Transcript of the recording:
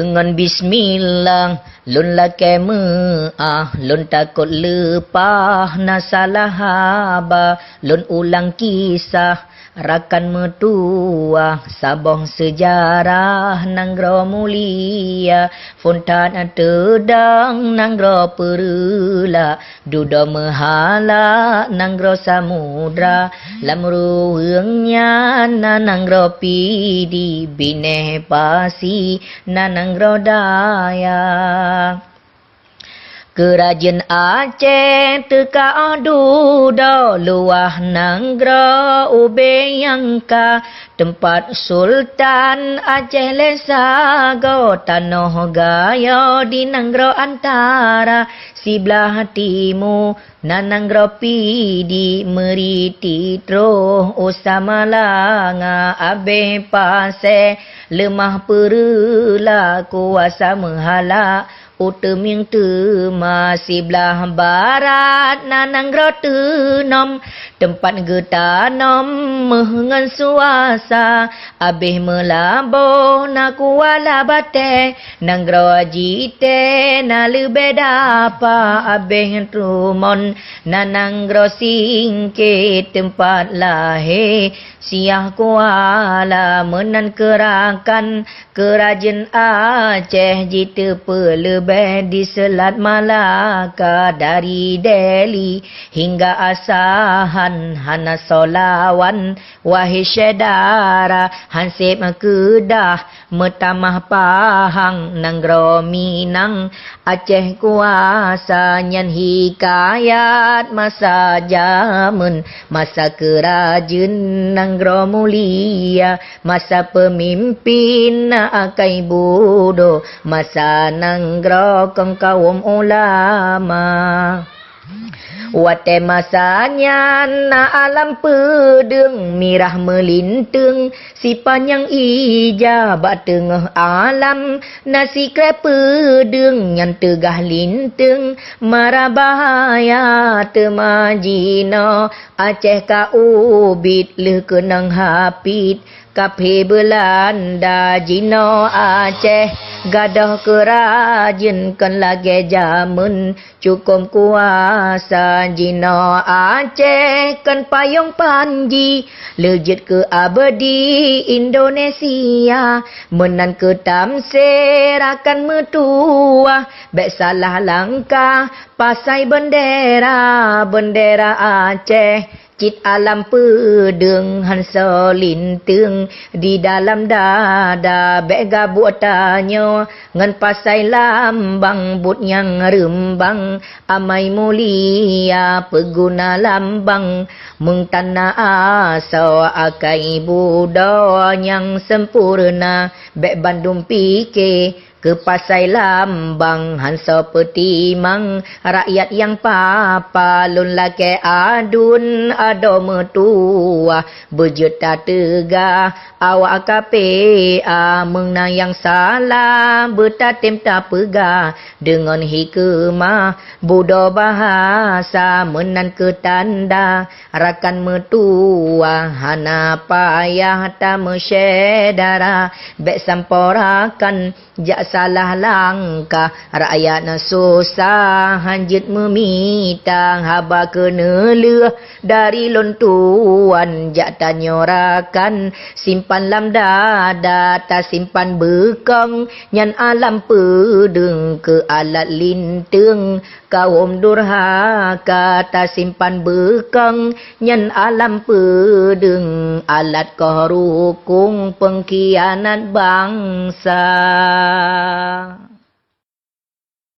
dengan bismillah lun lake lun takut lupa nasalah haba lun ulang kisah rakan metua sabong sejarah nanggro mulia fontan tedang nanggro perula duda mehala nanggro samudra lamruhnya nanggro pidi bineh pasi nanggro daya Kerajaan Aceh teka duda luah nanggro ube yangka tempat Sultan Aceh lesago tanoh gayo di nanggro antara sebelah timu nananggro pidi meriti troh usamalanga abe pase lemah perula kuasa menghala uteming tema sebelah barat nananggro tenom tempat getanom mengan suasa abih melabo na kuala bate nanggro jite na lebe dapa abih trumon nananggro singke tempat lahe siah kuala menan kerakan kerajaan Aceh jite pelebe di Selat Malaka dari Delhi hingga Asahan Hana Solawan Wahid Syedara Hansip Kedah Metamah Pahang Nanggro Minang Aceh kuasa nyan hikayat masa jaman masa kerajaan Nanggro mulia masa pemimpin Akai Budo masa Nanggro kaum ulama Wate masanya na alam pedeng mirah melintung si panjang ijabah tengah alam nasi kre pedeng yang tegah lintung marah bahaya temajino Aceh ka ubit le kenang hapit Kape Belanda Jino Aceh gadah kerajaan kan lagi jamun cukup kuasa Jino Aceh kan payung panji lejit ke abadi Indonesia menan ke tamsir akan metua bek salah langkah pasai bendera Aceh Cit alam pedeng hansa lintung di dalam dada bega buat tanya ngan pasai lambang but yang rembang amai mulia peguna lambang mung tanah asa akai budo yang sempurna bek Bandung pike ke pasai lambang hansa petimang rakyat yang papa lun lake adun ado metua berjuta tegah awak kape mengna yang salah betatim tak pegah dengan hikmah budo bahasa menan ketanda rakan metua hana payah tak mesyedara bek samporakan jak salah langkah rakyat na susah hanjit memitang haba kena leh dari lontuan jak tanyorakan simpan lam dada tak simpan bekang nyan alam pedeng ke alat lintung kaum durhaka tak simpan bekang nyan alam pedeng alat korukung pengkhianat bangsa